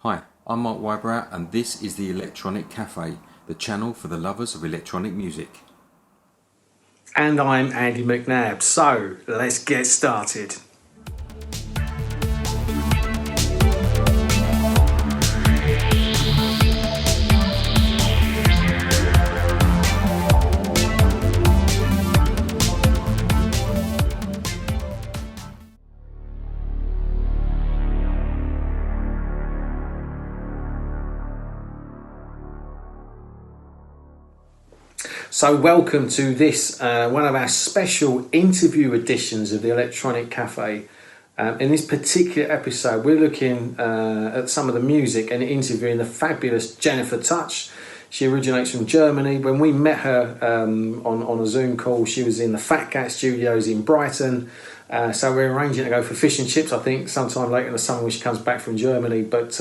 Hi, I'm Mark Wybrow and this is the Electronic Cafe, the channel for the lovers of electronic music. And I'm Andy McNabb, so let's get started. So welcome to this, one of our special interview editions of the Electronic Cafe. In this particular episode, we're looking at some of the music and interviewing the fabulous Jennifer Touch. She originates from Germany. When we met her on a Zoom call, she was in the Fat Cat Studios in Brighton. So we're arranging to go for fish and chips, I think, sometime later in the summer when she comes back from Germany. But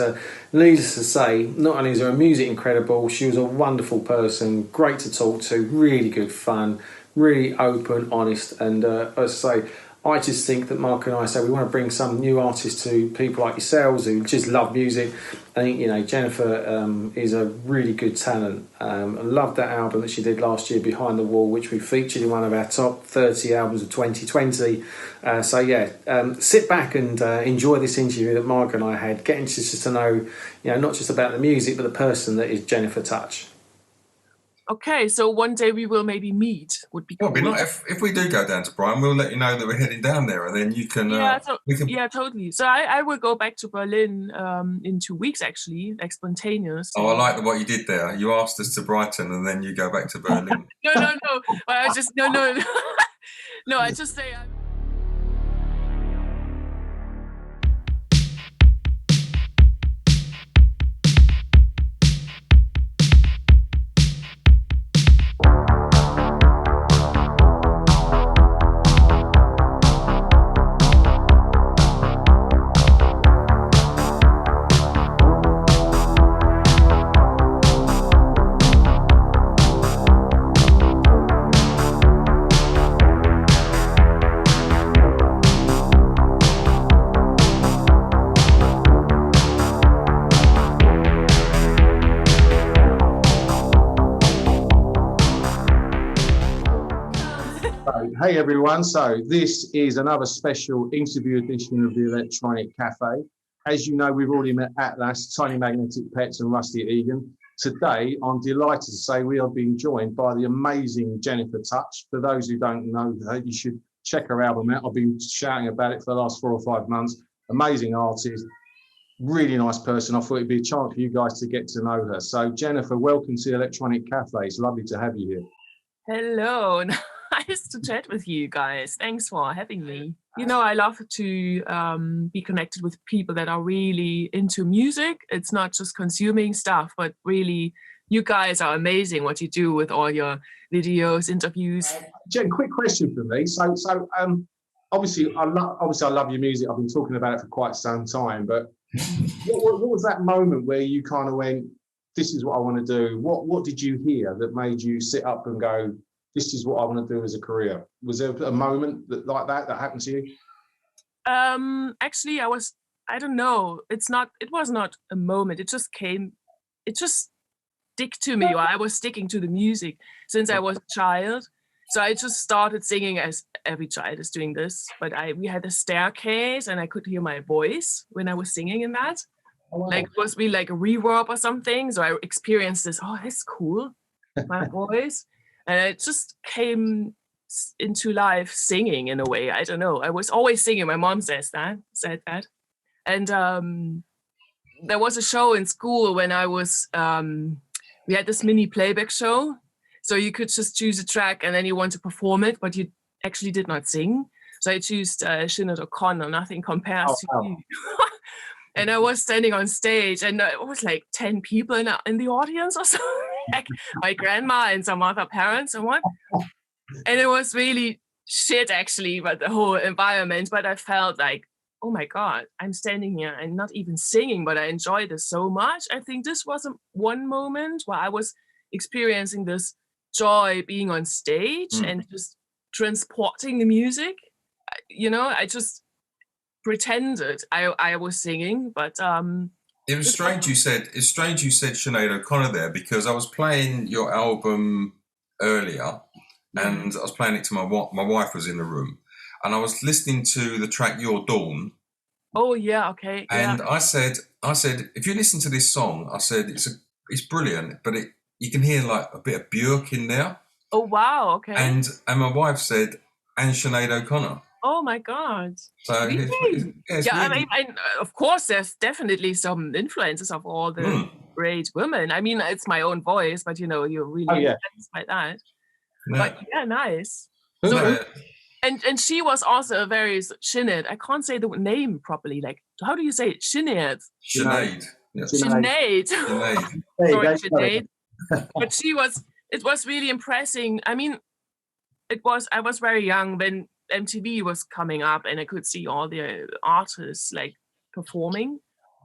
needless to say, not only is her music incredible, she was a wonderful person, great to talk to, really good fun, really open, honest. And as I say, I just think that Mark and I say we want to bring some new artists to people like yourselves who just love music. I think, Jennifer is a really good talent. I love that album that she did last year, Behind the Wall, which we featured in one of our top 30 albums of 2020. Sit back and enjoy this interview that Mark and I had, getting just to know, not just about the music, but the person that is Jennifer Touch. Okay, so one day we will maybe meet. Would be cool. Well, it'd be nice if we do go down to Brighton, we'll let you know that we're heading down there, and then you can. Yeah, totally. So I will go back to Berlin in 2 weeks, actually, like spontaneous. Oh, I like what you did there. You asked us to Brighton, and then you go back to Berlin. No. I just no. No, I just say. Hey everyone, so this is another special interview edition of the Electronic Cafe. As you know, we've already met Atlas, Tiny Magnetic Pets and Rusty Egan. Today, I'm delighted to say we are being joined by the amazing Jennifer Touch. For those who don't know her, you should check her album out. I've been shouting about it for the last 4 or 5 months. Amazing artist, really nice person. I thought it'd be a chance for you guys to get to know her. So Jennifer, welcome to the Electronic Cafe. It's lovely to have you here. Hello. Nice to chat with you guys. Thanks for having me. I love to be connected with people that are really into music. It's not just consuming stuff, but really, you guys are amazing what you do with all your videos, interviews. Jen, quick question for me. So obviously I love your music. I've been talking about it for quite some time. But what was that moment where you kind of went, "This is what I want to do"? What did you hear that made you sit up and go, "This is what I want to do as a career"? Was there a moment like that happened to you? Actually, I don't know. It was not a moment. It just stick to me. Or I was sticking to the music since I was a child. So I just started singing, as every child is doing this. But we had a staircase and I could hear my voice when I was singing in that. Oh, wow. Like it was be like a reverb or something. So I experienced this, oh, that's cool, my voice. And it just came into life singing in a way. I don't know. I was always singing. My mom said that. And there was a show in school when I was, we had this mini playback show. So you could just choose a track and then you want to perform it, but you actually did not sing. So I chose Sinead O'Connor, Nothing Compares to You. And I was standing on stage and it was like 10 people in the audience or something. Like my grandma and some other parents and what. And it was really shit actually, but the whole environment. But I felt like, oh my God, I'm standing here and not even singing, but I enjoyed this so much. I think this was one moment where I was experiencing this joy being on stage and just transporting the music. I just pretended I was singing, but It was strange you said. It's strange you said Sinead O'Connor there, because I was playing your album earlier, and I was playing it to my wife was in the room, and I was listening to the track "Your Dawn." Oh yeah, okay. And yeah. I said, if you listen to this song, I said it's brilliant, but you can hear like a bit of Björk in there. Oh wow, okay. And my wife said, and Sinead O'Connor. Oh my God! So really? it's yeah, really... I mean, of course, there's definitely some influences of all the great women. I mean, it's my own voice, but you're really influenced by that. No. But yeah, nice. So, and she was also a very Sinead. I can't say the name properly. Like, how do you say it? Sinead. Sinead. Sinead. Sorry, Sinead. But it was really impressing. I mean, I was very young when MTV was coming up, and I could see all the artists like performing,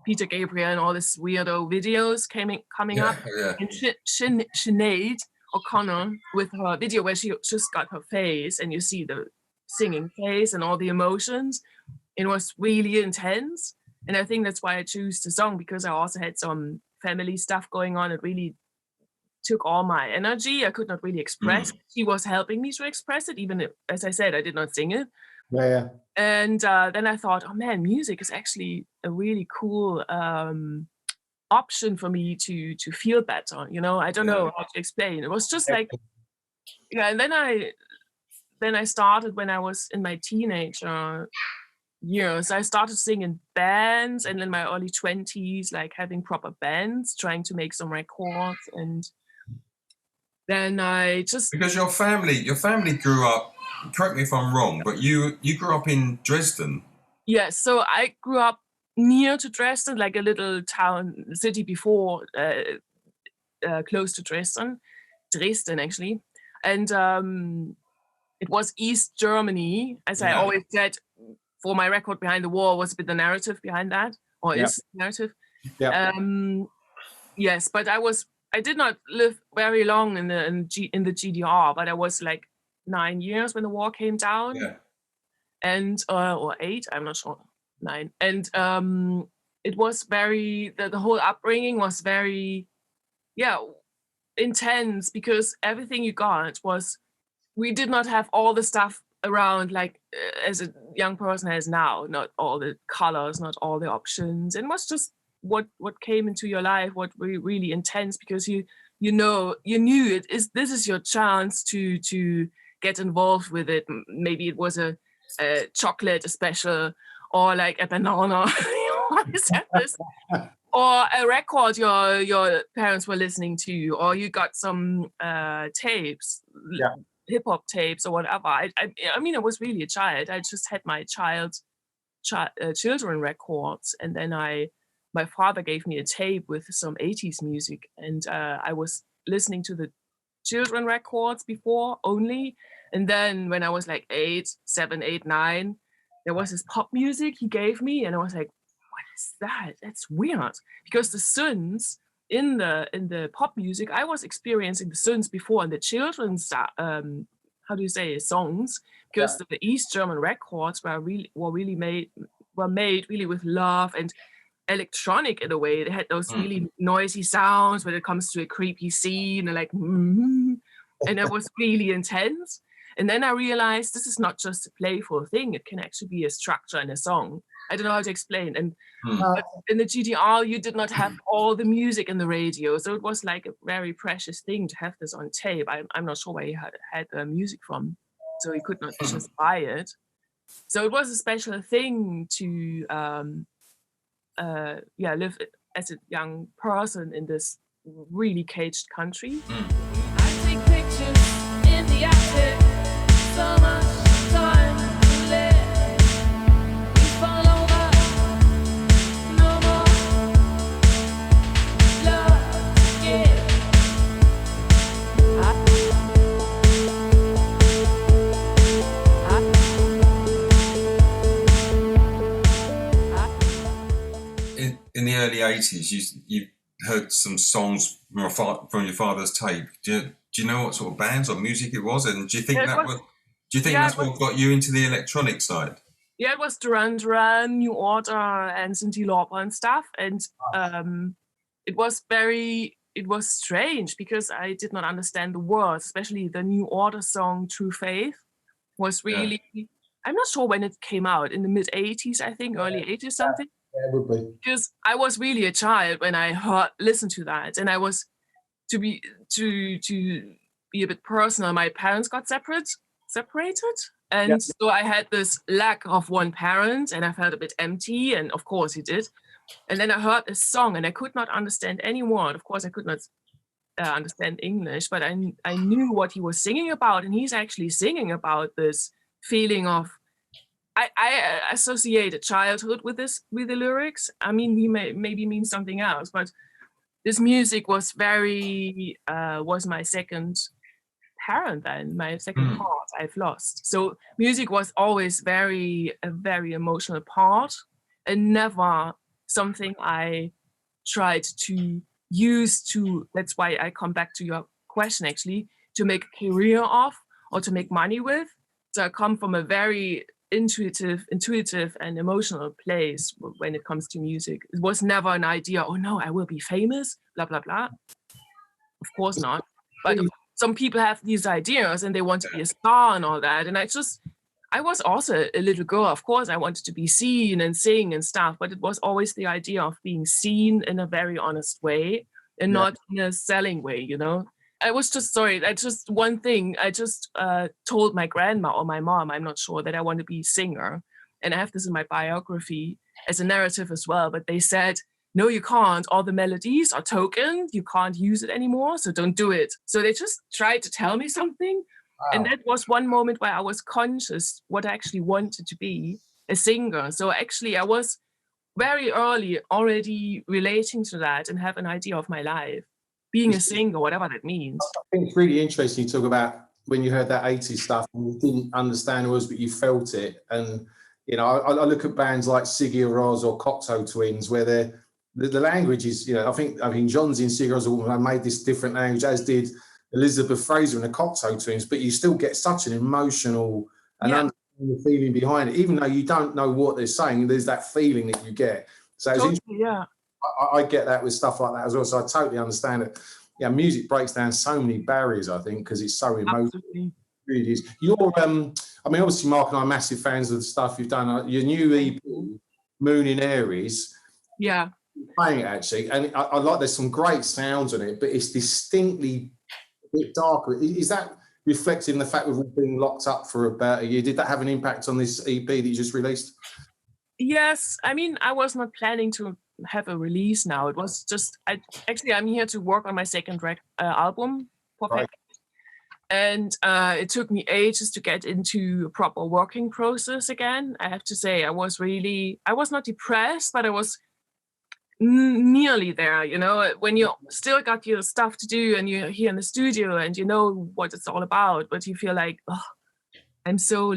Peter Gabriel and all these weirdo videos coming up. Yeah. And Sinead O'Connor with her video where she just got her face, and you see the singing face and all the emotions. It was really intense, and I think that's why I choose the song, because I also had some family stuff going on. It really took all my energy. I could not really express. She was helping me to express it, even if, as I said, I did not sing it. Yeah. And then I thought, oh man, music is actually a really cool option for me to feel better. I don't know how to explain. It was just like, and then I started when I was in my teenager years. I started singing in bands, and in my early 20s, like having proper bands, trying to make some records. And then I just... Because your family grew up, correct me if I'm wrong, but you grew up in Dresden. Yes, so I grew up near to Dresden, like a little city before, close to Dresden actually. And it was East Germany, as I always said. For my record, Behind the Wall was a bit the narrative behind that, or is narrative. Yeah. Yes, but I did not live very long in the GDR, but I was like 9 years when the wall came down. Yeah. And or 8, I'm not sure, 9. And it was very, the whole upbringing was very, intense, because everything you got was, we did not have all the stuff around like as a young person has now, not all the colors, not all the options. It was just what came into your life, what really intense, because you knew this is your chance to get involved with it. Maybe it was a chocolate, a special, or like a banana, or a record your parents were listening to, or you got some tapes. Hip-hop tapes or whatever. I mean, I was really a child. I just had my children records, and then my father gave me a tape with some 80s music, and I was listening to the children records before only, and then when I was like 7, 8, 9, there was this pop music he gave me, and I was like, what is that? That's weird, because the synths in the pop music, I was experiencing the synths before in the children's songs, because the East German records were made really with love and electronic in a way. They had those really noisy sounds when it comes to a creepy scene, and like, and it was really intense. And then I realized this is not just a playful thing; it can actually be a structure in a song. I don't know how to explain. And in the GDR, you did not have all the music in the radio, so it was like a very precious thing to have this on tape. I'm not sure where he had music from, so he could not just buy it. So it was a special thing to live as a young person in this really caged country. I take pictures in the attic, so much time to live. In the early 80s, you heard some songs from your father's tape. Do you know what sort of bands or music it was? And do you think that's what got you into the electronic side? Yeah, it was Duran Duran, New Order, and Cyndi Lauper and stuff. And it was strange because I did not understand the words, especially the New Order song True Faith was really, I'm not sure when it came out, in the mid 80s, I think, early 80s something. Yeah, it would be. Because I was really a child when I listened to that. And I was, to be a bit personal, my parents got separated. And so I had this lack of one parent and I felt a bit empty. And of course he did. And then I heard this song and I could not understand any word. Of course, I could not understand English, but I knew what he was singing about. And he's actually singing about this feeling of, I associated childhood with the lyrics. I mean, he maybe means something else, but this music was was my second parent then, my second part I've lost. So music was always a very emotional part and never something I tried to use to, that's why I come back to your question actually, to make a career of or to make money with. So I come from a very intuitive and emotional place when it comes to music. It was never an idea, oh no, I will be famous, blah, blah, blah. Of course not. But some people have these ideas and they want to be a star and all that. And I was also a little girl. Of course, I wanted to be seen and sing and stuff, but it was always the idea of being seen in a very honest way and not in a selling way, you know? I was just one thing. I just told my grandma or my mom, I'm not sure, that I want to be a singer. And I have this in my biography as a narrative as well. But they said, no, you can't. All the melodies are token. You can't use it anymore. So don't do it. So they just tried to tell me something. Wow. And that was one moment where I was conscious what I actually wanted to be, a singer. So actually I was very early already relating to that and have an idea of my life. Being a singer, whatever that means. I think it's really interesting you talk about when you heard that 80s stuff and you didn't understand words, but you felt it. And, you know, I look at bands like Sigur Rós or Cocteau Twins, where the language is, you know, I think John's in Sigur Rós made this different language, as did Elizabeth Fraser and the Cocteau Twins, but you still get such an emotional and understanding feeling behind it. Even though you don't know what they're saying, there's that feeling that you get. So it's I get that with stuff like that as well. So I totally understand it. Yeah, music breaks down so many barriers, I think, because it's so emotional. Absolutely. It really is. You're, I mean, obviously, Mark and I are massive fans of the stuff you've done. Your new EP, Moon in Aries. Yeah. Playing it, actually. And I like, there's some great sounds on it, but it's distinctly a bit darker. Is that reflecting the fact we've all been locked up for about a year? Did that have an impact on this EP that you just released? Yes. I mean, I was not planning to have a release now. It was just, I'm here to work on my second album, right. And it took me ages to get into a proper working process again. I have to say, I was not depressed, but I was nearly there, you know, when you still got your stuff to do and you're here in the studio and you know what it's all about, but you feel like, oh, I'm so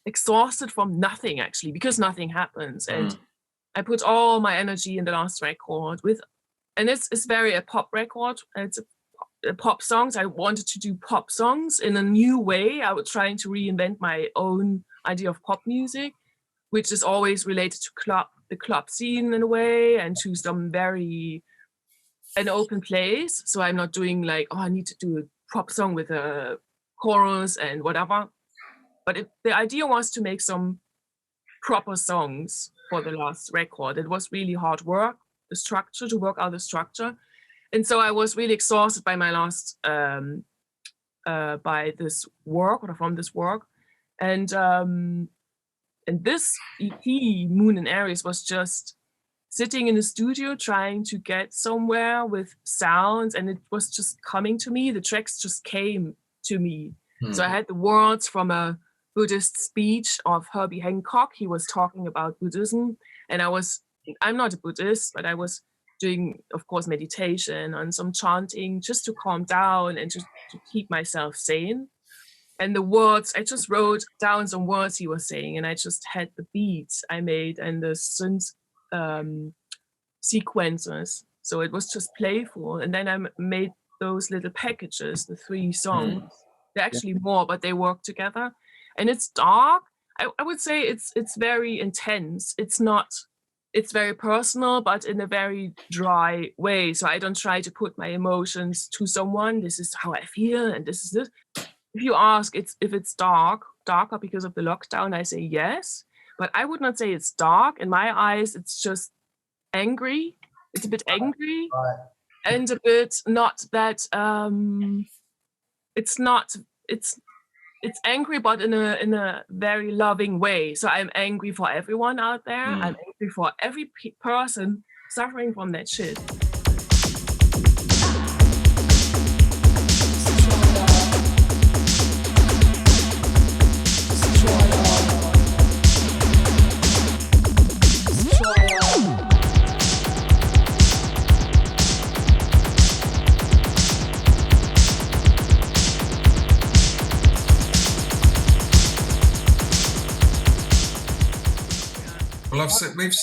exhausted from nothing actually, because nothing happens. And I put all my energy in the last record and it's very a pop record. It's a pop songs. I wanted to do pop songs in a new way. I was trying to reinvent my own idea of pop music, which is always related to the club scene in a way and to an open place. So I'm not doing like, oh, I need to do a pop song with a chorus and whatever. But the idea was to make some proper songs for the last record. It was really hard work, to work out the structure. And so I was really exhausted by my last, by this work or from this work. And this EP, Moon in Aries, was just sitting in the studio trying to get somewhere with sounds, and it was just coming to me. The tracks just came to me. So I had the words from a Buddhist speech of Herbie Hancock. He was talking about Buddhism, and I'm not a Buddhist, but I was doing, of course, meditation and some chanting just to calm down and just to keep myself sane. And the words, I just wrote down some words he was saying, and I just had the beats I made and the synth sequences. So it was just playful. And then I made those little packages, the 3 songs. They're actually more, but they work together. And it's dark, I would say it's very intense. It's very personal, but in a very dry way. So I don't try to put my emotions to someone. This is how I feel, and this is it. If you ask if it's darker because of the lockdown, I say yes. But I would not say it's dark. In my eyes, it's just angry. It's a bit angry, and a bit not that. It's angry, but in a very loving way. So I'm angry for everyone out there. I'm angry for every person suffering from that shit. Well, we've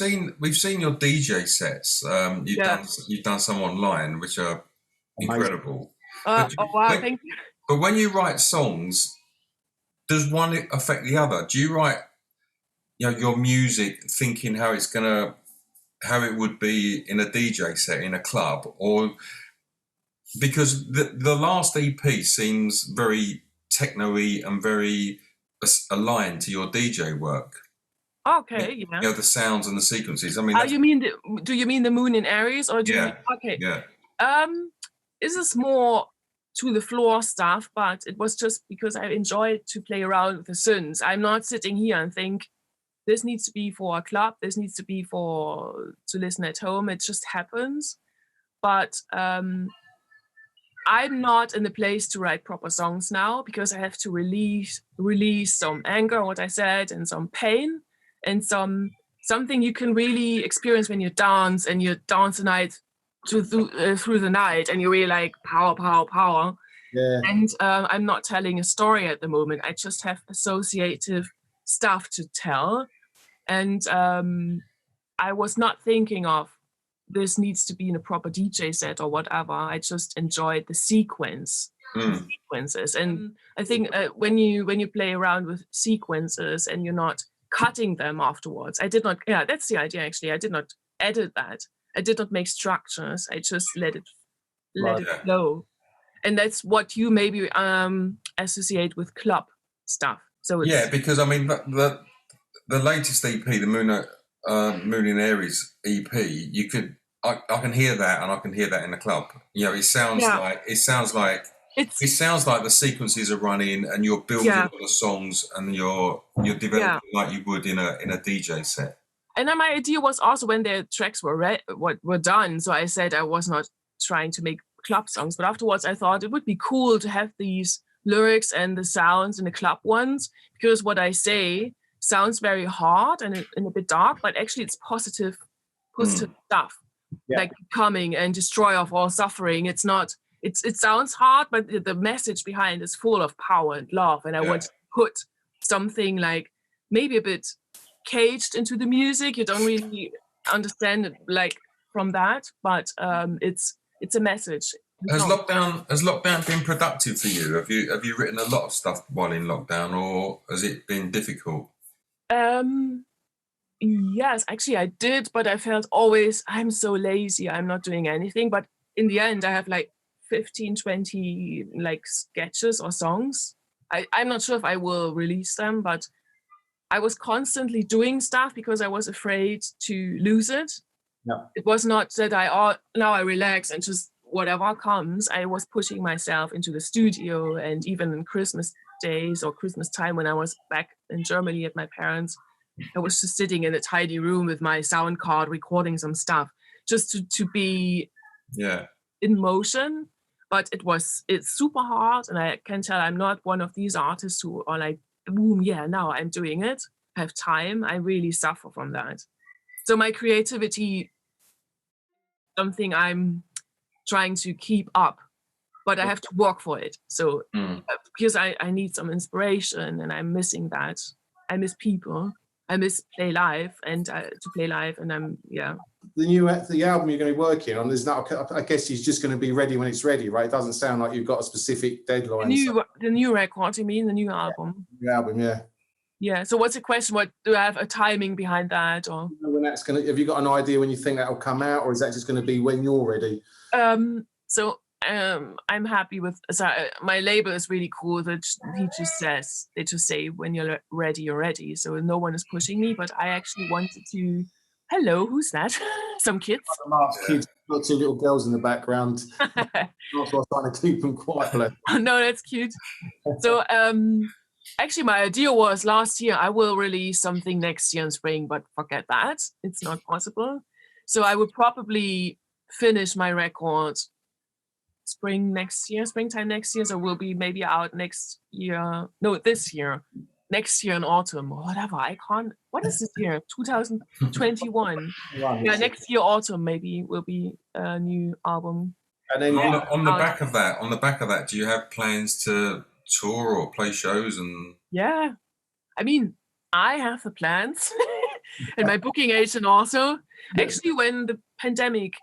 seen your DJ sets. You've done some online, which are incredible. Wow, thank you. But when you write songs, does one affect the other? Do you write, your music thinking how it would be in a DJ set in a club, or because the last EP seems very techno-y and very aligned to your DJ work? Okay, yeah. The sounds and the sequences. I mean, do you mean the Moon in Aries, or okay? Yeah. This is more to the floor stuff, but it was just because I enjoyed to play around with the synths. I'm not sitting here and think this needs to be for a club. This needs to be to listen at home. It just happens. But I'm not in the place to write proper songs now, because I have to release some anger, what I said, and some pain. And something you can really experience when you dance, and you dance the night through the night, and you're really like power, power, power. Yeah. And I'm not telling a story at the moment. I just have associative stuff to tell. And I was not thinking of this needs to be in a proper DJ set or whatever. I just enjoyed the sequences. And I think when you play around with sequences and you're not cutting them afterwards. That's the idea actually. I did not edit that. I did not make structures. I just let it flow. And that's what you maybe associate with club stuff. So it's, because I mean the latest EP, the Moon in Aries EP, I can hear that, and I can hear that in the club. It sounds like the sequences are running, and you're building all the songs, and you're developing like you would in a DJ set. And then my idea was also when the tracks were done. So I said I was not trying to make club songs, but afterwards I thought it would be cool to have these lyrics and the sounds in the club ones, because what I say sounds very hard and a bit dark, but actually it's positive stuff, like becoming and destroy of all suffering. It's not. It sounds hard, but the message behind is full of power and love. And I want to put something like maybe a bit caged into the music. You don't really understand it like from that, but it's a message. Has lockdown been productive for you? Have you written a lot of stuff while in lockdown, or has it been difficult? Yes, actually I did, but I felt always I'm so lazy. I'm not doing anything. But in the end, I have like 15, 20 like sketches or songs. I'm not sure if I will release them, but I was constantly doing stuff because I was afraid to lose it. No. It was not that now I relax and just whatever comes. I was pushing myself into the studio, and even in Christmas days or Christmas time when I was back in Germany at my parents', I was just sitting in a tidy room with my sound card recording some stuff just to be in motion. But it's super hard, and I can tell I'm not one of these artists who are like, boom, now I'm doing it. I have time. I really suffer from that. So my creativity, something I'm trying to keep up, but I have to work for it. So because I need some inspiration, and I'm missing that. I miss people. I miss play live and to play live, and The album you're going to be working on is not. I guess it's just going to be ready when it's ready, right? It doesn't sound like you've got a specific deadline. The new record, you mean the new album? New album, yeah. Yeah. So what's the question? What do I have a timing behind that, or? When that's going to, have you got an idea when you think that'll come out, or is that just going to be when you're ready? I'm happy with. So my label is really cool. That they just say when you're ready. So no one is pushing me. But I actually wanted to. Hello, who's that? Some kids. Kids, got two little girls in the background. That's why I'm trying to keep them quiet. No, that's cute. So actually, my idea was last year I will release something next year in spring, but forget that. It's not possible. So I would probably finish my record springtime next year. So we'll be maybe out next year. No, this year. Next year in autumn or whatever. I can't. What is this year? 2021. Yeah, next year autumn maybe will be a new album. And then on the back of that, do you have plans to tour or play shows? And yeah, I mean, I have the plans, and my booking agent also. Actually, when the pandemic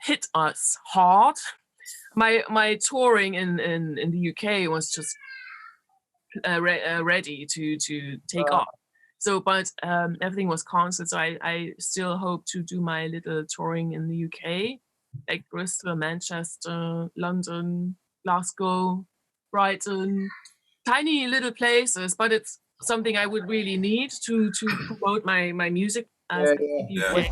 hit us hard, my touring in the UK was just ready to take off. So, but everything was cancelled. So I still hope to do my little touring in the UK, like Bristol, Manchester, London, Glasgow, Brighton, tiny little places. But it's something I would really need to promote my music as yeah.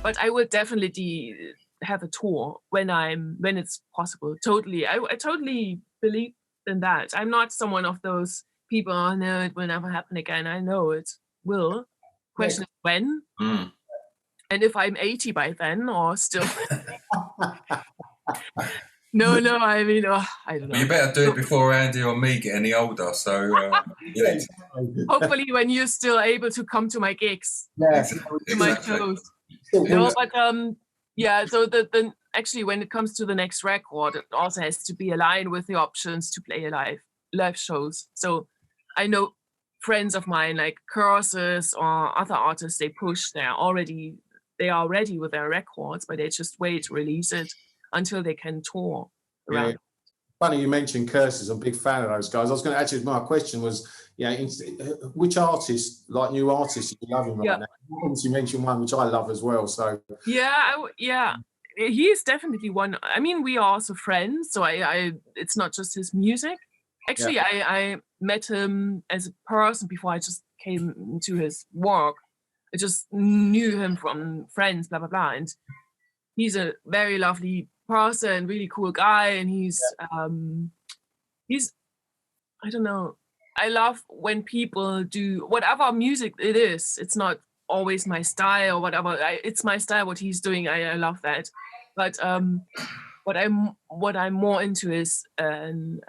But I will definitely have a tour when it's possible. Totally, I totally believe in that. I'm not someone of those people. Oh no, it will never happen again. I know it will. Question is when, and if I'm 80 by then, or still. No. I mean, I don't know. You better do it before Andy or me get any older. So yeah. Hopefully, when you're still able to come to my gigs, to my shows. No, but yeah. So the actually, when it comes to the next record, it also has to be aligned with the options to play live shows. So I know friends of mine, like Curses or other artists, they are ready with their records, but they just wait to release it until they can tour around. Yeah. Funny you mentioned Curses. I'm a big fan of those guys. I was going to actually, my question was, which artists, like new artists, you loving right now? You mentioned one which I love as well. So yeah, he is definitely one. I mean, we are also friends, so I it's not just his music. Actually, I met him as a person before I just came to his work. I just knew him from friends, blah blah blah, and he's a very lovely person, really cool guy, and he's I don't know. I love when people do whatever music it is. It's not always my style or whatever. It's my style. What he's doing, I love that. But what I'm more into is an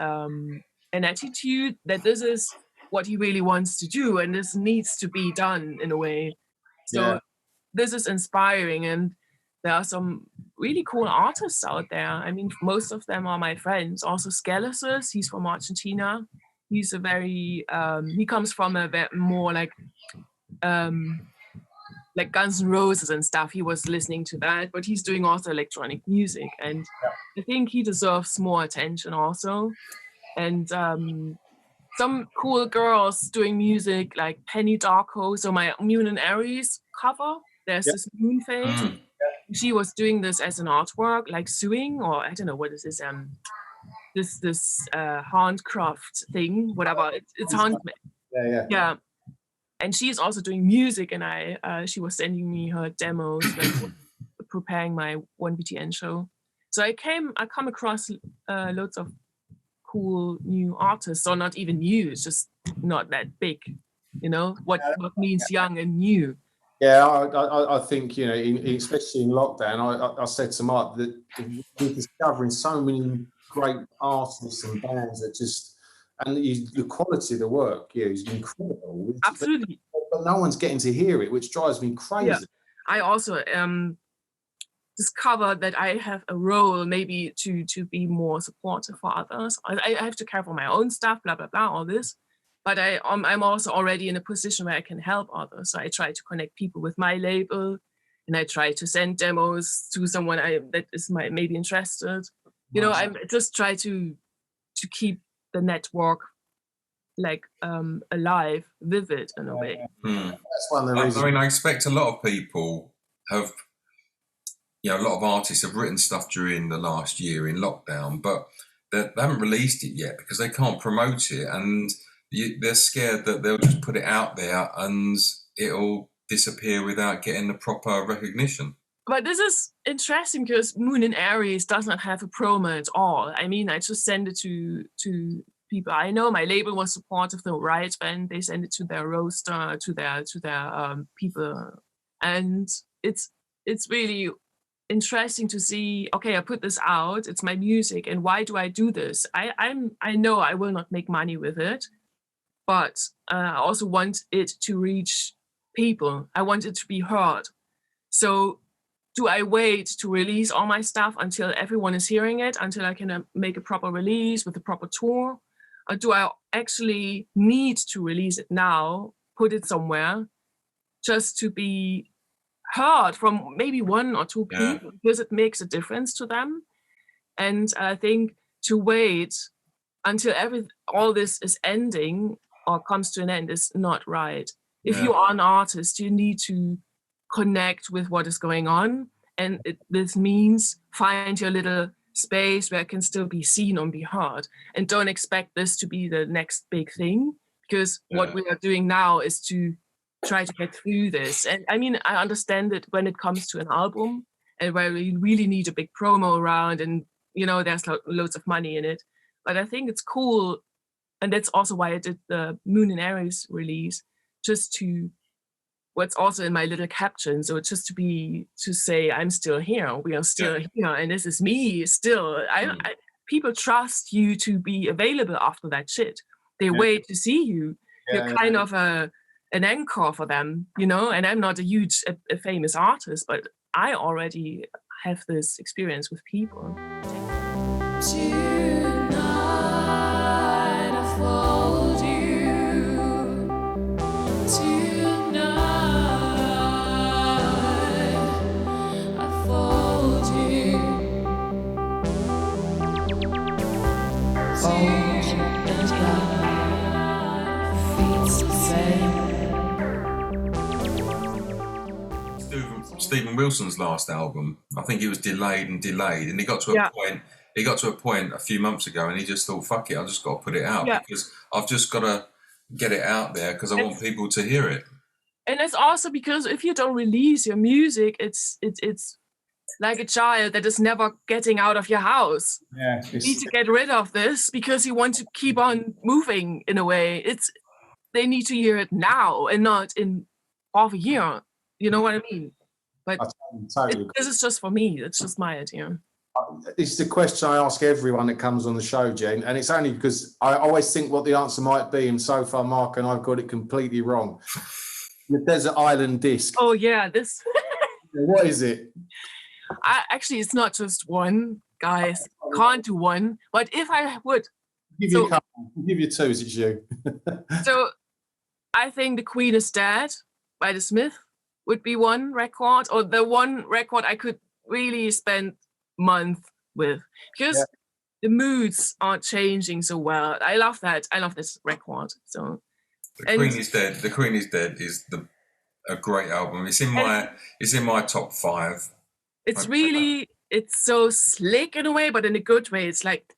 attitude that this is what he really wants to do, and this needs to be done in a way. So this is inspiring, and there are some really cool artists out there. I mean, most of them are my friends. Also, Skelesis, he's from Argentina. He's a very he comes from a bit more like Guns N' Roses and stuff. He was listening to that, but he's doing also electronic music, and I think he deserves more attention also. And some cool girls doing music like Penny Darko. So my Moon and Aries cover, there's this moon phase. She was doing this as an artwork, like sewing, or I don't know what is this this handcraft thing, whatever. It's handmade. Yeah. And she's also doing music, and she was sending me her demos, like preparing my 1BTN show. So I come across loads of cool new artists, or not even new, it's just not that big, what means young and new. Yeah, I think, especially in lockdown, I said to Mark that we're discovering so many great artists and bands that and the quality of the work is incredible. Absolutely. But no one's getting to hear it, which drives me crazy. I also discovered that I have a role maybe to be more supportive for others. I have to care for my own stuff, blah blah blah, all this. But I'm also already in a position where I can help others. So I try to connect people with my label, and I try to send demos to someone that is maybe interested. You know, I just try to keep the network like alive, vivid in a way. That's one of the reasons. I mean, I expect a lot of people have, you know, a lot of artists have written stuff during the last year in lockdown, but they haven't released it yet because they can't promote it, and they're scared that they'll just put it out there and it'll disappear without getting the proper recognition. But this is interesting because Moon in Aries does not have a promo at all. I mean, I just send it to people I know. My label was supportive, the Riot Band. They send it to their roster, to their people, and it's really interesting to see. Okay, I put this out. It's my music, and why do I do this? I know I will not make money with it, but I also want it to reach people. I want it to be heard. So do I wait to release all my stuff until everyone is hearing it, until I can make a proper release with a proper tour? Or do I actually need to release it now, put it somewhere, just to be heard from maybe one or two people, because it makes a difference to them? And I think to wait until all this is ending or comes to an end is not right. If you are an artist, you need to connect with what is going on, and this means find your little space where it can still be seen and be heard, and don't expect this to be the next big thing, because what we are doing now is to try to get through this. And I mean, I understand it when it comes to an album and where we really need a big promo around, and you know, there's loads of money in it. But I think it's cool, and that's also why I did the Moon in Aries release, just to what's also in my little caption. So just to say, I'm still here. We are still here, and this is me still. People trust you to be available after that shit. They wait to see you. You're kind of an anchor for them, you know. And I'm not a famous artist, but I already have this experience with people. Tonight I fold you. Tonight I fold you. Fold you and your feet the same. Stephen Wilson's last album, I think it was delayed, and he got to a point. He got to a point a few months ago, and he just thought, "Fuck it, I just got to put it out because I've just got to get it out there because I want people to hear it." And it's also because if you don't release your music, it's like a child that is never getting out of your house. You need to get rid of this because you want to keep on moving in a way. They need to hear it now and not in half a year. You know what I mean? But this is just for me. It's just my idea. It's the question I ask everyone that comes on the show, Jen, and it's only because I always think what the answer might be, and so far Mark and I've got it completely wrong. The Desert Island Disc. Oh yeah, this. What is it? Actually, it's not just one, guys. Can't do one. But if I would, Give you a couple. I'll give you two. It's you. So, I think The Queen is Dead by The Smiths would be one record, or the one record I could really spend month with, because the moods aren't changing so well. I love that. I love this record. So The Queen is Dead. The Queen is Dead is a great album. It's in my top 5. It's so slick in a way, but in a good way. It's like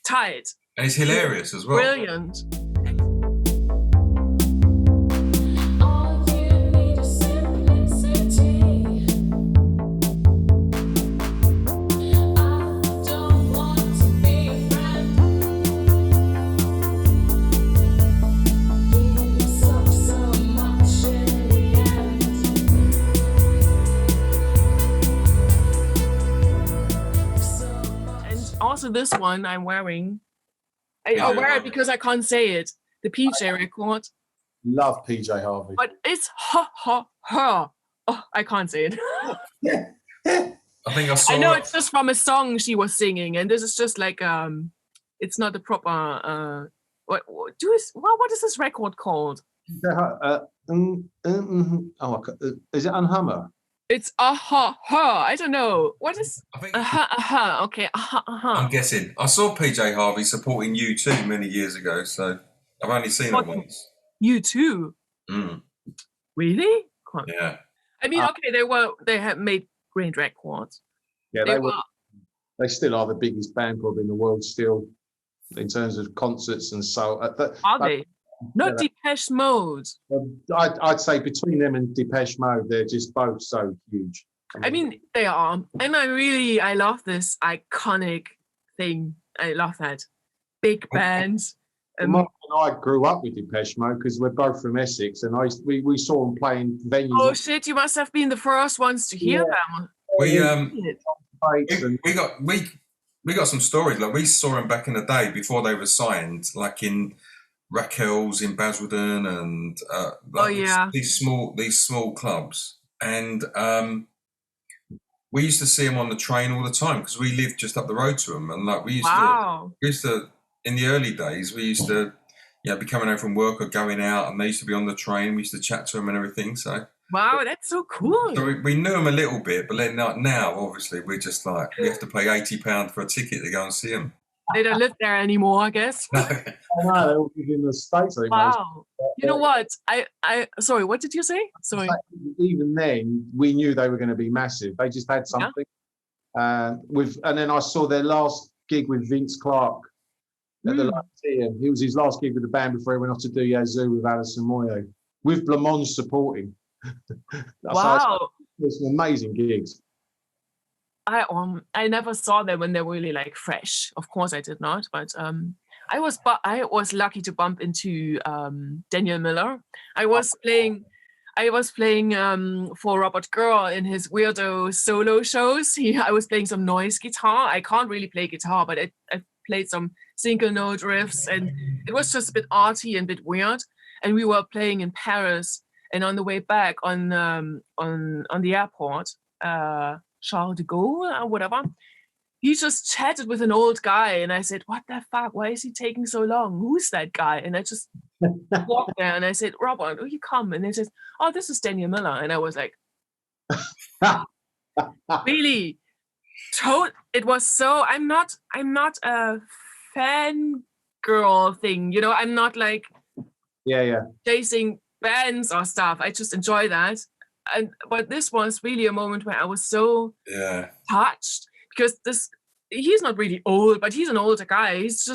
tight. And it's hilarious as well. Brilliant. Also, this one I'm wearing. I wear it because I can't say it. The PJ record. Love PJ Harvey. But it's Oh, I can't say it. I think I saw. I know it's just from a song she was singing, and this is just like it's not the proper what is this record called? Is it Unhammer? It's I don't know. What is I think okay, I'm guessing. I saw PJ Harvey supporting U2 many years ago, so I've only seen it once. U2. Mm, Really? yeah. I mean, okay, they have made great records. Yeah, They they were They still are the biggest band probably in the world still, in terms of concerts and so. are they? Not Depeche Mode. I'd say between them and Depeche Mode, they're just both so huge. I mean, they are, and I love this iconic thing. I love that big band. Mark and I grew up with Depeche Mode because we're both from Essex, and we saw them playing venues. Oh shit! You must have been the first ones to hear them. We got some stories. Like we saw them back in the day before they were signed, like in Raquel's in Basildon, and these small clubs. And we used to see them on the train all the time because we lived just up the road to them. And like we used to in the early days, we used to be coming home from work or going out, and they used to be on the train. We used to chat to them and everything. So. Wow, that's so cool. So we knew them a little bit, but then now, obviously, we're just like, we have to pay £80 for a ticket to go and see them. They don't live there anymore, I guess. No, they all live in the States. Wow. You know what? Sorry, what did you say? Sorry. Even then, we knew they were going to be massive. They just had something. And then I saw their last gig with Vince Clarke at the Lyceum. It was his last gig with the band before he went off to do Yazoo with Alison Moyo, with Blancmange supporting. Wow, there's some amazing gigs. I never saw them when they were really like fresh. Of course, I did not, but I was lucky to bump into Daniel Miller. I was playing for Robert Girl in his weirdo solo shows. I was playing some noise guitar. I can't really play guitar, but I played some single note riffs, and it was just a bit arty and a bit weird. And we were playing in Paris. And on the way back on the airport, Charles de Gaulle or whatever, he just chatted with an old guy, and I said, "What the fuck? Why is he taking so long? Who's that guy?" And I just walked there, and I said, "Robert, will you come?" And they said, "Oh, this is Daniel Miller." And I was like, "Really?" It was so. I'm not a fan girl thing, you know. I'm not like chasing bands or stuff. I just enjoy that. But this was really a moment where I was so touched, because he's not really old, but he's an older guy. He's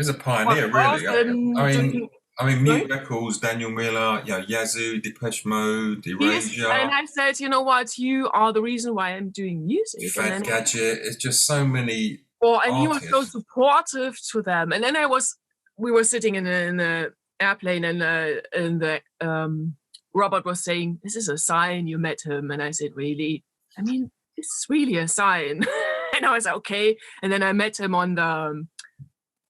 a pioneer, really. I mean, Moog Records, Daniel Miller, Yazoo, Depeche Mode, Erasure. And I said, you know what, you are the reason why I'm doing music. Fat Gadget. It's just so many. And he was so supportive to them. And then we were sitting in the airplane, and Robert was saying, "This is a sign you met him." And I said, "Really? I mean, this is really a sign." And I was like, "Okay." And then I met him on the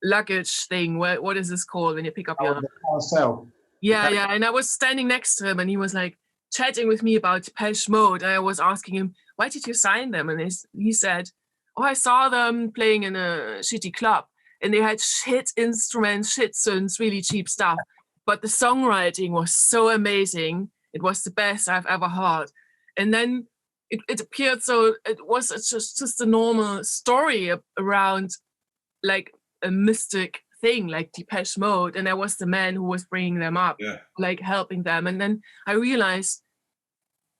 luggage thing. What is this called when you pick up your carousel? Yeah. And I was standing next to him, and he was like chatting with me about Depeche Mode. And I was asking him, "Why did you sign them?" And he said, "Oh, I saw them playing in a shitty club, and they had shit instruments, shit synths, really cheap stuff. But the songwriting was so amazing. It was the best I've ever heard." And then it appeared, so it was just a normal story around like a mystic thing, like Depeche Mode. And I was the man who was bringing them up, like helping them. And then I realized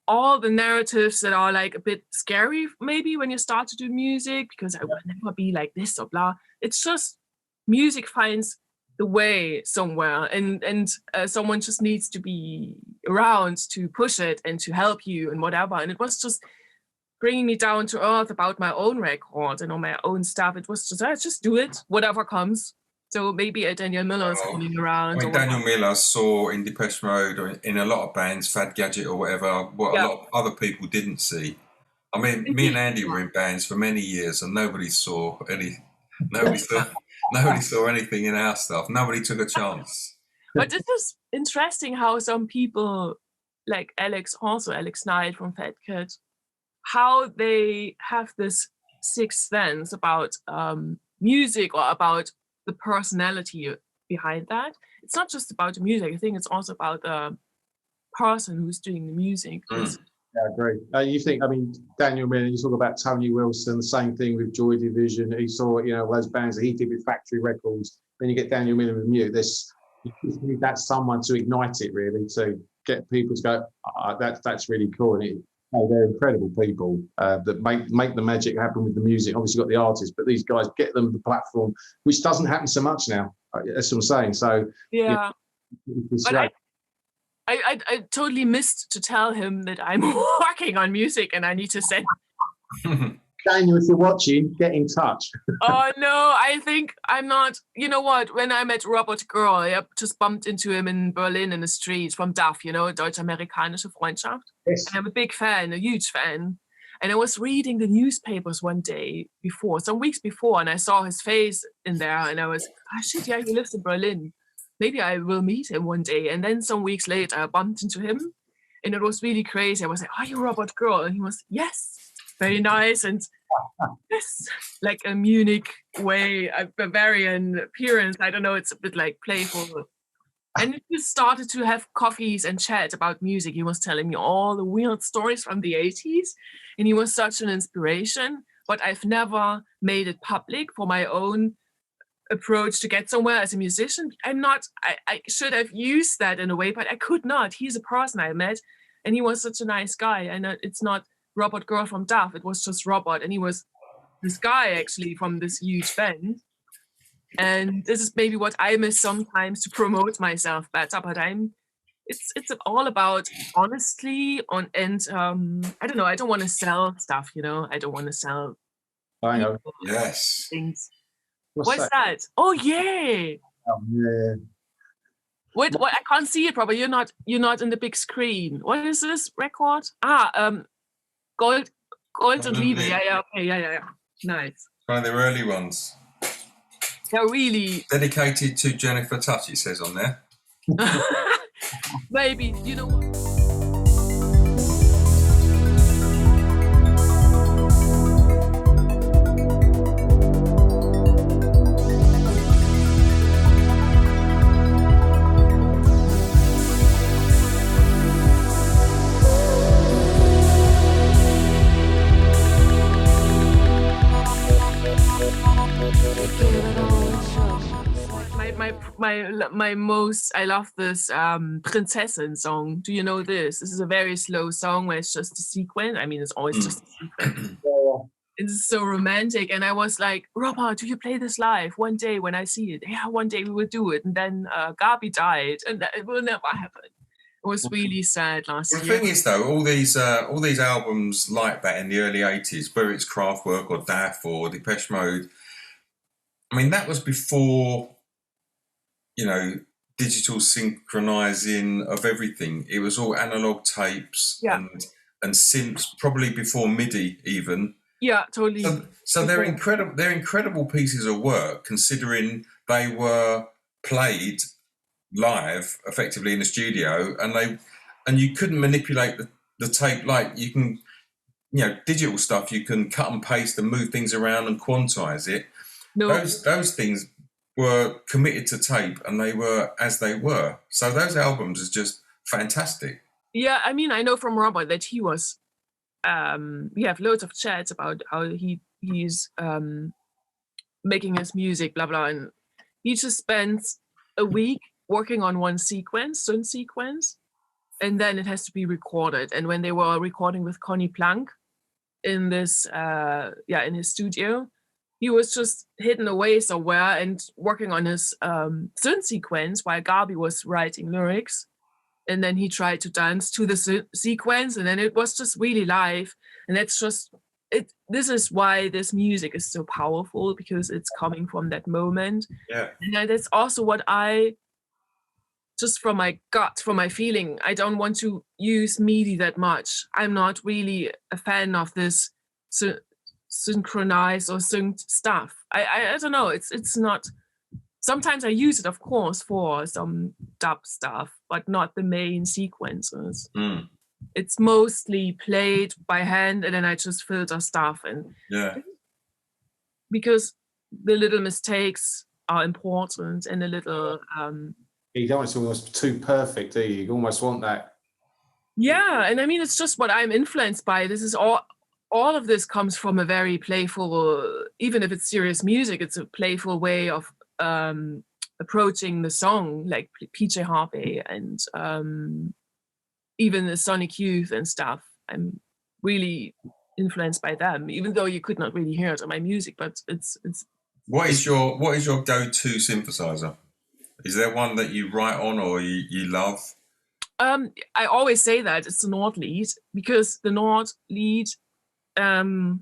all the narratives that are like a bit scary, maybe when you start to do music, because I will never be like this or blah. It's just music finds the way somewhere, and someone just needs to be around to push it and to help you and whatever. And it was just bringing me down to earth about my own record and all my own stuff. It was just do it, whatever comes. So maybe a Daniel Miller is coming around. I mean, Daniel Miller saw in Depeche Mode or in a lot of bands, Fat Gadget or whatever, what a lot of other people didn't see. I mean, me and Andy were in bands for many years, and nobody saw anything in our stuff. Nobody took a chance. But it's just interesting how some people like Alex Knight from Fat Cat, how they have this sixth sense about music or about the personality behind that. It's not just about the music. I think it's also about the person who's doing the music. Mm. Yeah, I agree. You think, I mean, Daniel Miller, you talk about Tony Wilson, the same thing with Joy Division. He saw, you know, those bands that he did with Factory Records. Then you get Daniel Miller with Mute. You need that someone to ignite it, really, to get people to go, that's really cool. And they're incredible people that make the magic happen with the music. Obviously, you've got the artists, but these guys get them the platform, which doesn't happen so much now. That's what I'm saying. So, Yeah. But I totally missed to tell him that I'm working on music and I need to send. Daniel, if you're watching, get in touch. Oh no, I think I'm not. You know what? When I met Robert Girl, I just bumped into him in Berlin in the street from D.A.F, you know, Deutsch-Amerikanische Freundschaft. Yes. And I'm a big fan, a huge fan. And I was reading the newspapers one day before, some weeks before, and I saw his face in there, and I was, oh shit, yeah, he lives in Berlin. Maybe I will meet him one day. And then some weeks later, I bumped into him, and it was really crazy. I was like, "Are you Robert Girl?" And he was, "Yes." Very nice, and yes, like a Munich way, a Bavarian appearance. I don't know, it's a bit like playful. And we just started to have coffees and chat about music. He was telling me all the weird stories from the 80s, and he was such an inspiration. But I've never made it public for my own approach to get somewhere as a musician. I should have used that in a way, but I could not. He's a person I met, and he was such a nice guy. And it's not Robert Girl from D.A.F, it was just Robert, and he was this guy actually from this huge band. And this is maybe what I miss sometimes to promote myself better, but it's all about honestly and I don't know, I don't want to sell stuff, you know, I don't want to sell Yes. things. What's that? Oh yeah. Yeah. What I can't see it properly. You're not in the big screen. What is this record? Gold und Liebe. Yeah, okay, yeah. Nice. One of the early ones. They're really Dedicated to Jennifer Touch, it says on there. maybe, you know what? My most, I love this Prinzessin song. Do you know this? This is a very slow song where it's just a sequence. I mean, it's always just a sequence. It's so romantic. And I was like, Robert, do you play this live one day when I see it? Yeah, one day we will do it. And then Gabi died, and it will never happen. It was really sad last year. The thing is, though, all these albums like that in the early 80s, whether it's Kraftwerk or D.A.F or Depeche Mode, I mean, that was before, you know, digital synchronizing of everything. It was all analog tapes and synths, probably before MIDI even. Yeah, totally. So they're incredible. They're incredible pieces of work, considering they were played live, effectively in the studio, and you couldn't manipulate the tape like you can. You know, digital stuff you can cut and paste and move things around and quantize it. No. Those things were committed to tape, and they were as they were. So those albums is just fantastic. Yeah, I mean, I know from Robert that he was. We have loads of chats about how he's making his music, blah blah, and he just spends a week working on one synth sequence, and then it has to be recorded. And when they were recording with Conny Plank in this, in his studio, he was just hidden away somewhere and working on his synth sequence while Gabi was writing lyrics. And then he tried to dance to the sequence, and then it was just really live. And that's just it. This is why this music is so powerful, because it's coming from that moment. Yeah. And that's also what I, just from my gut, from my feeling, I don't want to use MIDI that much. I'm not really a fan of this synchronized or synced stuff. I don't know. It's not sometimes I use it, of course, for some dub stuff, but not the main sequences. It's mostly played by hand, and then I just filter stuff, and because the little mistakes are important, and the little you don't want it almost too perfect, do you? You almost want that. Yeah, and I mean, it's just what I'm influenced by. This is all of this comes from a very playful, even if it's serious music, it's a playful way of approaching the song, like PJ Harvey and even the Sonic Youth and stuff. I'm really influenced by them, even though you could not really hear it on my music, but it's What is your go-to synthesizer? Is there one that you write on or you love? I always say that it's the Nord lead, because the Nord lead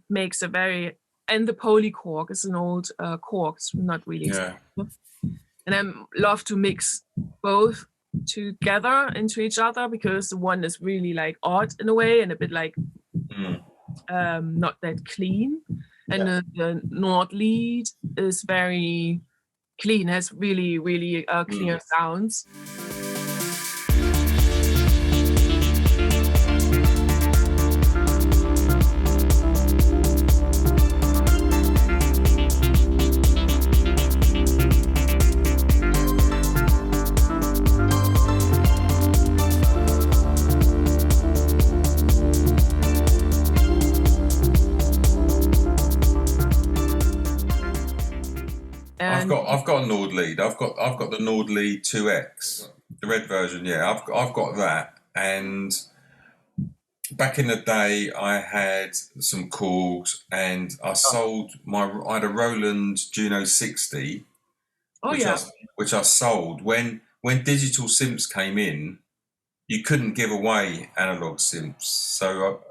makes a very, and the Polykorg is an old Korg, it's not really expensive. And I love to mix both together into each other, because the one is really like odd in a way and a bit like not that clean, and the Nord lead is very clean, has really clear sounds. I've got a Nord lead. I've got the Nord lead 2X, the red version. Yeah, I've got that. And back in the day, I had some Korgs, and I had a Roland Juno 60, which I sold when digital synths came in. You couldn't give away analog synths, so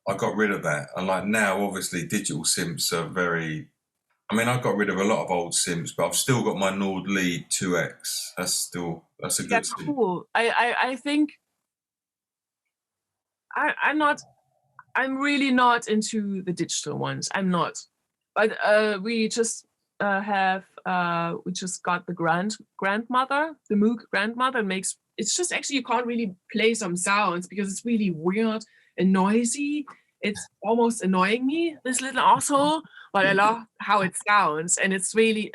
I got rid of that. And like now, obviously, digital synths are very. I mean, I got rid of a lot of old synths, but I've still got my Nord lead 2X. That's a good synth. Cool. I think I'm really not into the digital ones. I'm not. But we just got the grandmother, the Moog grandmother, it's just actually you can't really play some sounds because it's really weird and noisy. It's almost annoying me, this little asshole, but I love how it sounds, and it's really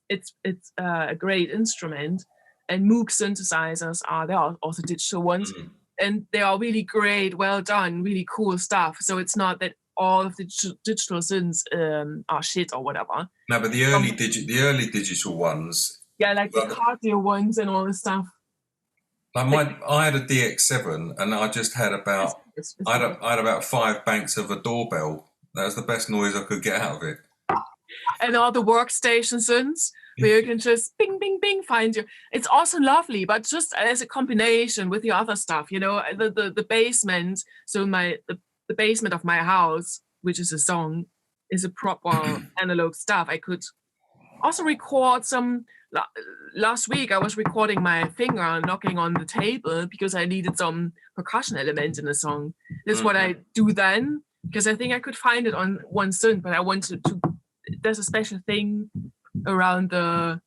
it's a great instrument. And Moog synthesizers there are also digital ones, and they are really great, well done, really cool stuff. So it's not that all of the digital synths are shit or whatever. No, but the early digital ones. Yeah, like the cardio ones and all this stuff. Like I had a DX7, and I just had about I had about 5 banks of a doorbell. That was the best noise I could get out of it. And all the workstation synths where you can just bing, bing, bing, find you. It's also lovely, but just as a combination with the other stuff, the basement. So the basement of my house, which is a song, is a proper analog stuff. I could also record some. Last week I was recording my finger knocking on the table because I needed some percussion element in the song. That's what I do then, because I think I could find it on one synth, but I wanted to. There's a special thing around the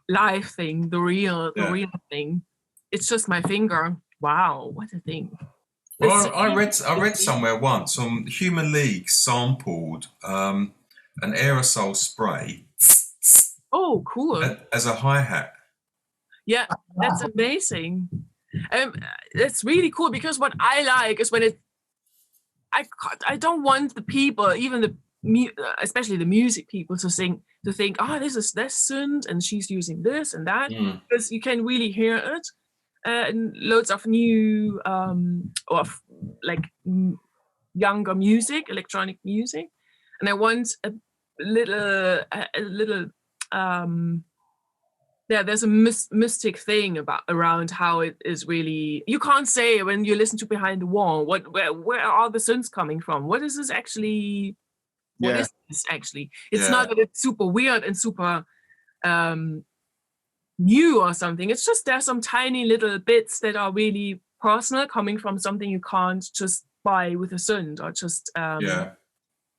live thing, the real thing. It's just my finger. Wow, what a thing! Well, I read somewhere once Human League sampled an aerosol spray. Oh, cool! As a hi-hat. Yeah, that's amazing. That's really cool, because what I like is when I don't want the people, even especially the music people, to think, this is this synth and she's using this and that, because you can really hear it. And loads of new younger music, electronic music, and I want a little there's a mystic thing around how it is really. You can't say when you listen to Behind the Wall where are the synths coming from? What is this actually? What is this actually? It's not that it's super weird and super new or something. It's just there's some tiny little bits that are really personal, coming from something you can't just buy with a synth or just I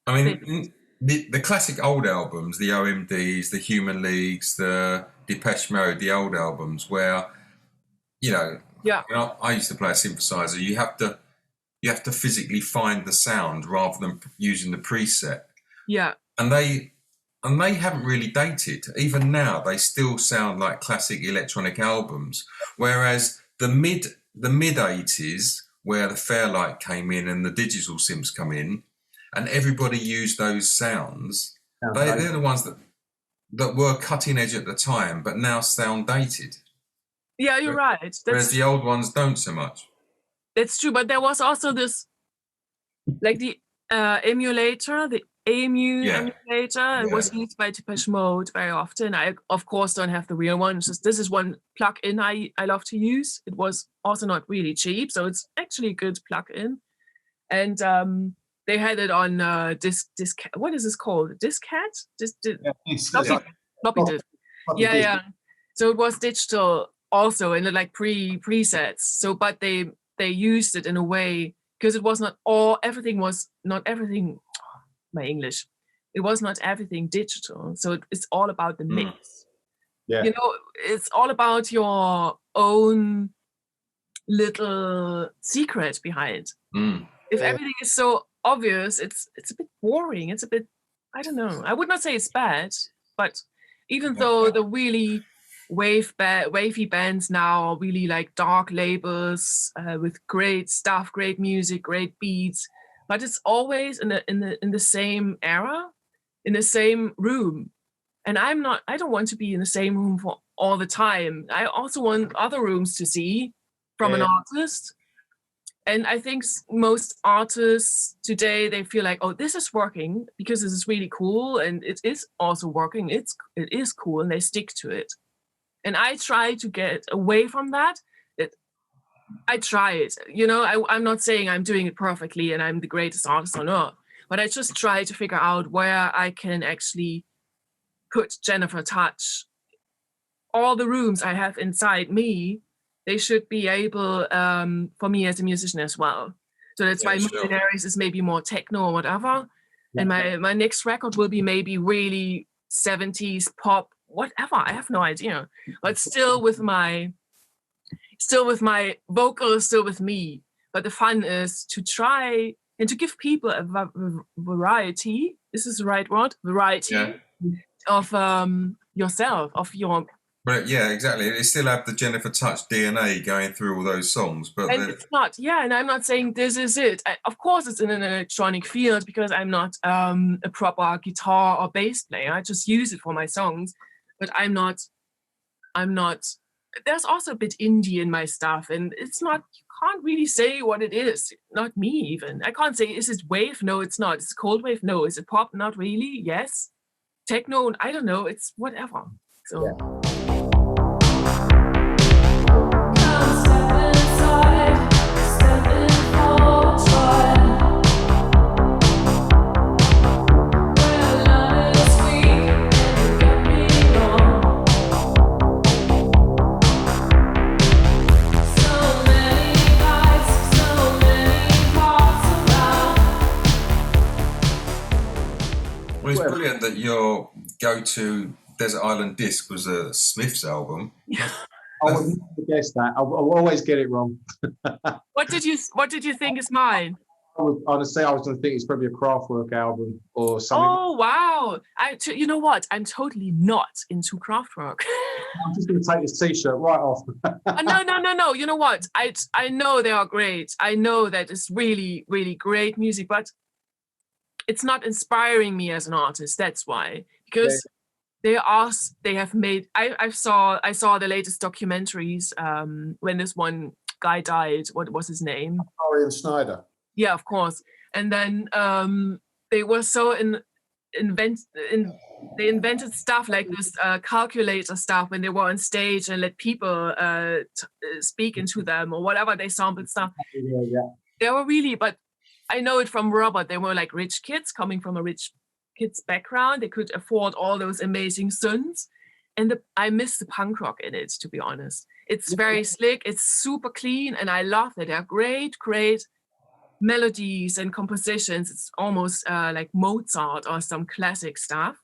mean, the classic old albums, the OMDs, the Human Leagues, the Depeche Mode, the old albums, where I used to play a synthesizer. You have to physically find the sound rather than using the preset. Yeah. And they haven't really dated. Even now, they still sound like classic electronic albums. Whereas the mid 80s, where the Fairlight came in and the digital synths come in, and everybody used those sounds, they're the ones that were cutting edge at the time, but now sound dated. Yeah, you're right. Whereas the old ones don't so much. That's true, but there was also this, like the emulator, the emulator. It was used by Depeche Mode very often. I, of course, don't have the real one. This is one plug-in I love to use. It was also not really cheap, so it's actually a good plug-in. And they had it on disc. What is this called? Discat? Floppy disk. Yeah. So it was digital also, and like presets. So, but they used it in a way because it was not everything. My English. It was not everything digital. So it's all about the mix. Yeah. It's all about your own little secret behind. If everything is so obvious, it's a bit boring. It's a bit, I don't know. I would not say it's bad, but even though the really wavy bands now are really like dark labels with great stuff, great music, great beats, but it's always in the same era, in the same room. And I don't want to be in the same room for all the time. I also want other rooms to see from an artist. And I think most artists today, they feel like, oh, this is working because this is really cool. And it is also working. It is cool, and they stick to it. And I try to get away from that. I try it. I'm not saying I'm doing it perfectly and I'm the greatest artist or not, but I just try to figure out where I can actually put Jennifer touch. All the rooms I have inside me, they should be able for me as a musician as well. So that's why Millionaires is maybe more techno or whatever. And my next record will be maybe really 70s pop, whatever. I have no idea. But still with my vocals, still with me. But the fun is to try and to give people a variety. Is this the right word? Variety of yourself, of your. But yeah, exactly. It still have the Jennifer Touch DNA going through all those songs, but it's not. Yeah, and I'm not saying this is it. Of course, it's in an electronic field because I'm not a proper guitar or bass player. I just use it for my songs, but I'm not. There's also a bit indie in my stuff, and it's not. You can't really say what it is. Not me even. I can't say is it wave? No, it's not. It's cold wave? No. Is it pop? Not really. Yes. Techno? I don't know. It's whatever. So. Come step inside, step in for a try. Well, none is weak, and get me wrong. So many lights, so many parts around. well, it's brilliant that your go-to Desert Island disc was a Smiths album. I would never guess that. I'll always get it wrong. What did you think is mine? I was going to think it's probably a Kraftwerk album or something. Oh wow! You know what? I'm totally not into Kraftwerk. I'm just going to take this T-shirt right off. No. You know what? I know they are great. I know that it's really, really great music, but it's not inspiring me as an artist. That's why, because they have made. I saw the latest documentaries when this one guy died. What was his name? Arian Schneider. Yeah, of course. And then they were so they invented stuff like this calculator stuff when they were on stage and let people speak into them or whatever. They sampled stuff. Yeah. They were really, but I know it from Robert. They were like rich kids coming from a rich kids background. They could afford all those amazing synths. And I miss the punk rock in it, to be honest. It's very slick. It's super clean. And I love it. They're great melodies and compositions. It's almost like Mozart or some classic stuff.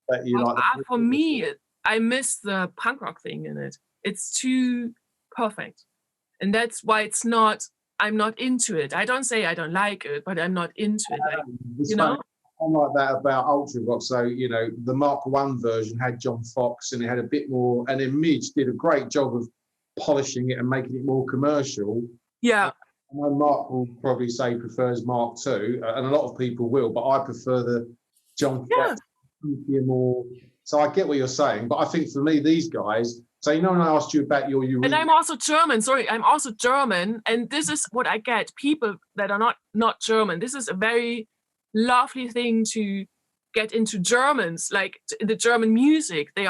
That you like. For me, I miss the punk rock thing in it. It's too perfect. And that's why I'm not into it. I don't say I don't like it, but I'm not into it. Like, you know? I like that about Ultra Rock. So, you know, the Mark 1 version had John Fox and it had a bit more, and then Midge did a great job of polishing it and making it more commercial. Yeah. I know Mark will probably say he prefers Mark 2, and a lot of people will, but I prefer the John Fox. More. So I get what you're saying, but I think for me, these guys, so you know when I asked you about your and I'm also German, I'm also German, and this is what I get, people that are not German. This is a very lovely thing to get into Germans, like the German music. They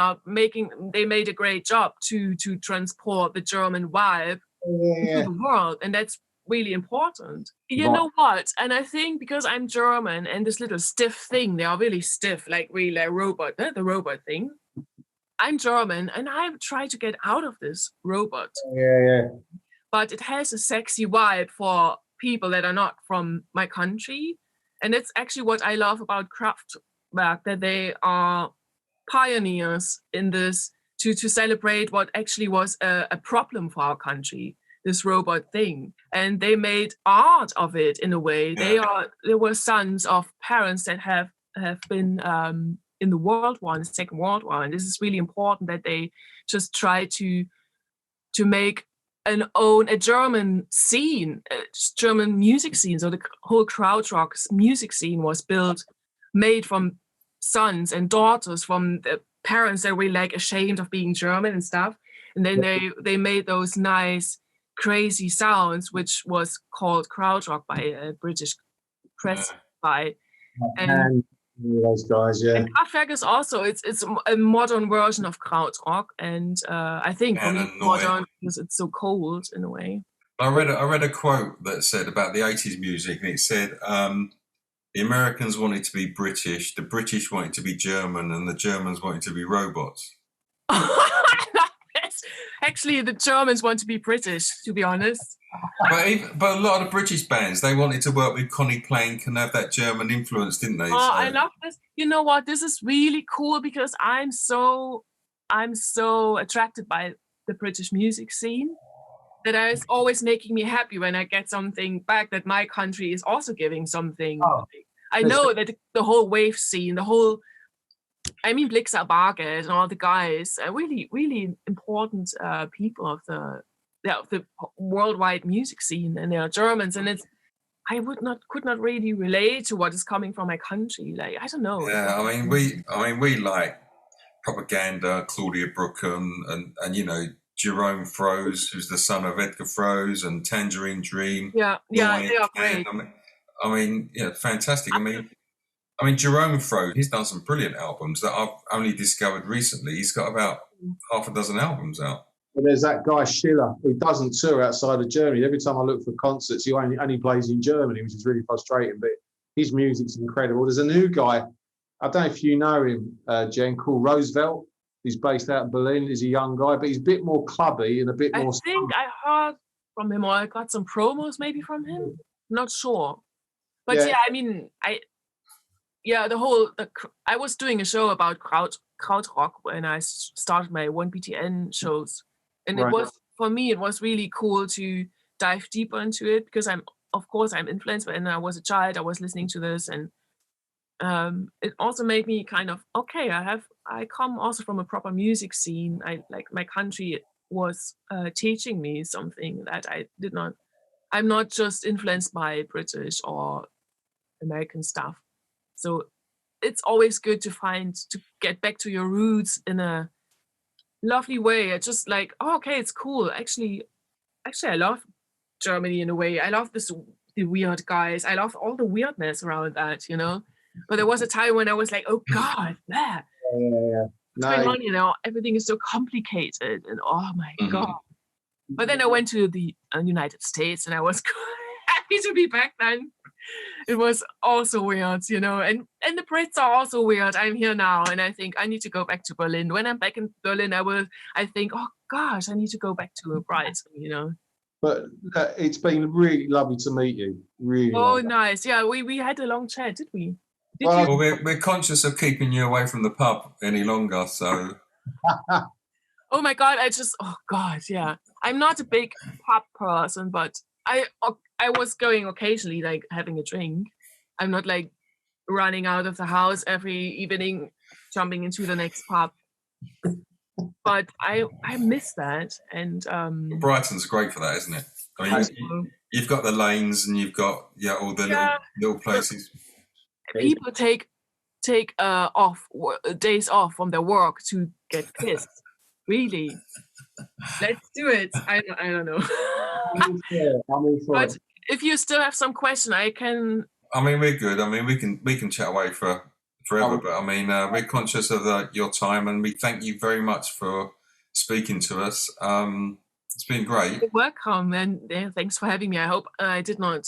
made a great job to transport the German vibe to the world, and that's really important. You know what? And I think because I'm German and this little stiff thing, they are really stiff, like really like robot, the robot thing. I'm German and I've tried to get out of this robot. But it has a sexy vibe for people that are not from my country. And that's actually what I love about Kraftwerk, that they are pioneers in this to celebrate what actually was a problem for our country, this robot thing. And they made art of it in a way. They were sons of parents that have been in the World War, the Second World War. And this is really important that they just try to make a German scene, German music scene. So the whole krautrock music scene was made from sons and daughters from the parents that were like ashamed of being German and stuff. And then they made those nice, crazy sounds, which was called krautrock by a British press by. And those guys, and Kraftwerk is also it's a modern version of krautrock, and I think for me modern because it's so cold in a way. I read a quote that said about the 80s music, and it said the Americans wanted to be British, the British wanted to be German, and the Germans wanted to be robots. Actually, the Germans want to be British, to be honest. But a lot of the British bands, they wanted to work with Connie Plank and have that German influence, didn't they? I love this. You know what? This is really cool because I'm so attracted by the British music scene that it's always making me happy when I get something back that my country is also giving something. I know that the whole wave scene, Blixer Bargeld and all the guys are really, really important people of the worldwide music scene, and they are Germans, and I could not really relate to what is coming from my country. Like, I don't know. Yeah, we like Propaganda, Claudia Brookham, and you know, Jerome Froese, who's the son of Edgar Froese, and Tangerine Dream. Yeah, they are great. Fantastic. I mean, Jerome Froese, he's done some brilliant albums that I've only discovered recently. He's got about half a dozen albums out. Well, there's that guy Schiller who doesn't tour outside of Germany. Every time I look for concerts, he only plays in Germany, which is really frustrating. But his music's incredible. There's a new guy, I don't know if you know him, Jen, called Roosevelt. He's based out of Berlin. He's a young guy, but he's a bit more clubby and a bit more. I think I heard from him, or I got some promos maybe from him. Not sure, but I was doing a show about krautrock when I started my 1BTN shows, and it was really cool to dive deeper into it because I'm influenced, and I was a child, I was listening to this, and it also made me kind of I come also from a proper music scene. My country was teaching me something that I'm not just influenced by British or American stuff. So it's always good to get back to your roots in a lovely way. It's just like, it's cool. Actually, I love Germany in a way. I love the weird guys. I love all the weirdness around that, you know. But there was a time when I was like, oh God, that. What's going on, you know? Everything is so complicated, and oh my God. But then I went to the United States, and I was happy to be back then. It was also weird, you know, and the Brits are also weird. I'm here now, and I think I need to go back to Berlin. When I'm back in Berlin, I think, oh gosh, I need to go back to Brighton, you know. But it's been really lovely to meet you. Really. Oh, lovely. nice. Yeah, we had a long chat, did we? Did Well, you? Well, we're conscious of keeping you away from the pub any longer, so Oh my God, oh God, yeah. I'm not a big pub person, but I was going occasionally, like having a drink. I'm not like running out of the house every evening, jumping into the next pub. But I miss that. And Brighton's great for that, isn't it? I mean, you've got the lanes and you've got all the little places. people take days off from their work to get pissed. Really, let's do it. I don't know. I'm all for But it. if you still have some question, I can. I mean, we're good. I mean, we can chat away for forever. But I mean, we're conscious of your time, and we thank you very much for speaking to us. It's been great. You're welcome, and thanks for having me. I hope I did not.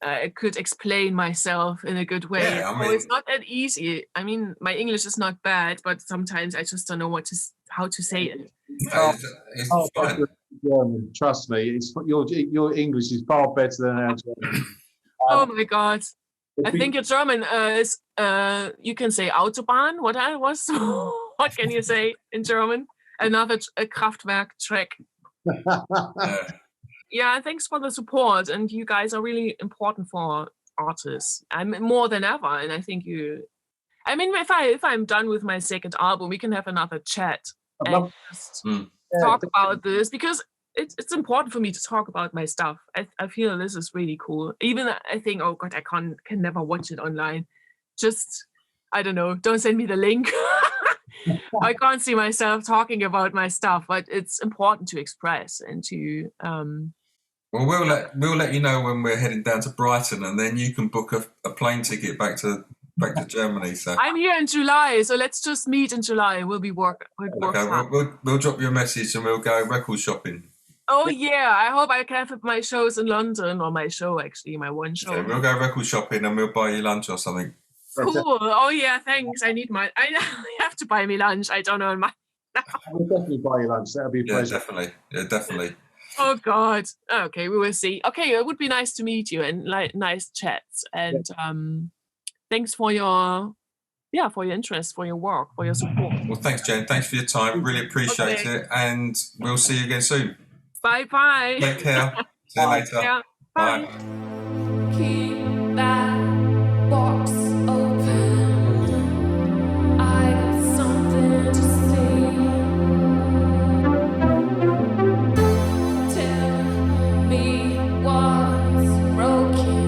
I could explain myself in a good way. Yeah, I mean, it's not that easy. I mean, my English is not bad, but sometimes I just don't know how to say it. It's fine. German, trust me, your English is far better than our German. Oh my God. I think your German is, you can say Autobahn. What was? What can you say in German? Another Kraftwerk track. Yeah, thanks for the support. And you guys are really important for artists. I'm more than ever. And I think I mean, if I'm done with my second album, we can have another chat and just talk about this, because it's important for me to talk about my stuff. I feel this is really cool. Even I think, oh God, I can never watch it online. Just, I don't know, don't send me the link. I can't see myself talking about my stuff, but it's important to express and to. Well, we'll let you know when we're heading down to Brighton, and then you can book a plane ticket back to Germany. So I'm here in July, so let's just meet in July. We'll be working. Okay, we'll drop you a message and we'll go record shopping. Oh yeah, I hope I can have my shows in London, or my show actually, my one show. Okay, we'll go record shopping and we'll buy you lunch or something. Cool. Oh yeah, thanks. I have to buy me lunch. I don't know. I'll definitely buy you lunch. That'll be a pleasure. Definitely. Oh God. Okay, we will see. Okay, it would be nice to meet you and nice chats. And thanks for your interest, for your work, for your support. Well, thanks, Jen. Thanks for your time. Really appreciate it, and we'll see you again soon. Bye. Take care. See you later. Yeah. Bye. Keep that box open. I got something to say. Tell me what's broken.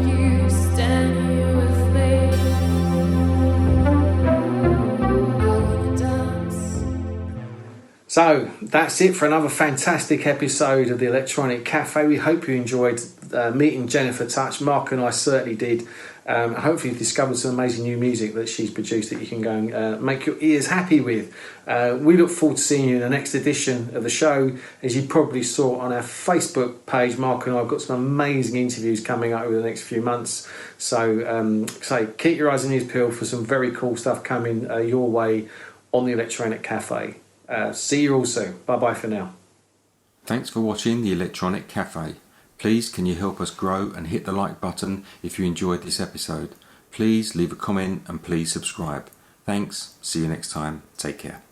You stand here with me. I wanna dance. So that's it for another fantastic episode of the Electronic Cafe. We hope you enjoyed meeting Jennifer Touch. Mark and I certainly did. Hopefully you've discovered some amazing new music that she's produced that you can go and make your ears happy with. We look forward to seeing you in the next edition of the show. As you probably saw on our Facebook page, Mark and I have got some amazing interviews coming up over the next few months. So keep your eyes and ears peeled for some very cool stuff coming your way on the Electronic Cafe. See you all soon. Bye for now. Thanks for watching the Electronic Cafe. Please can you help us grow and hit the like button if you enjoyed this episode. Please leave a comment and please subscribe. Thanks. See you next time. Take care.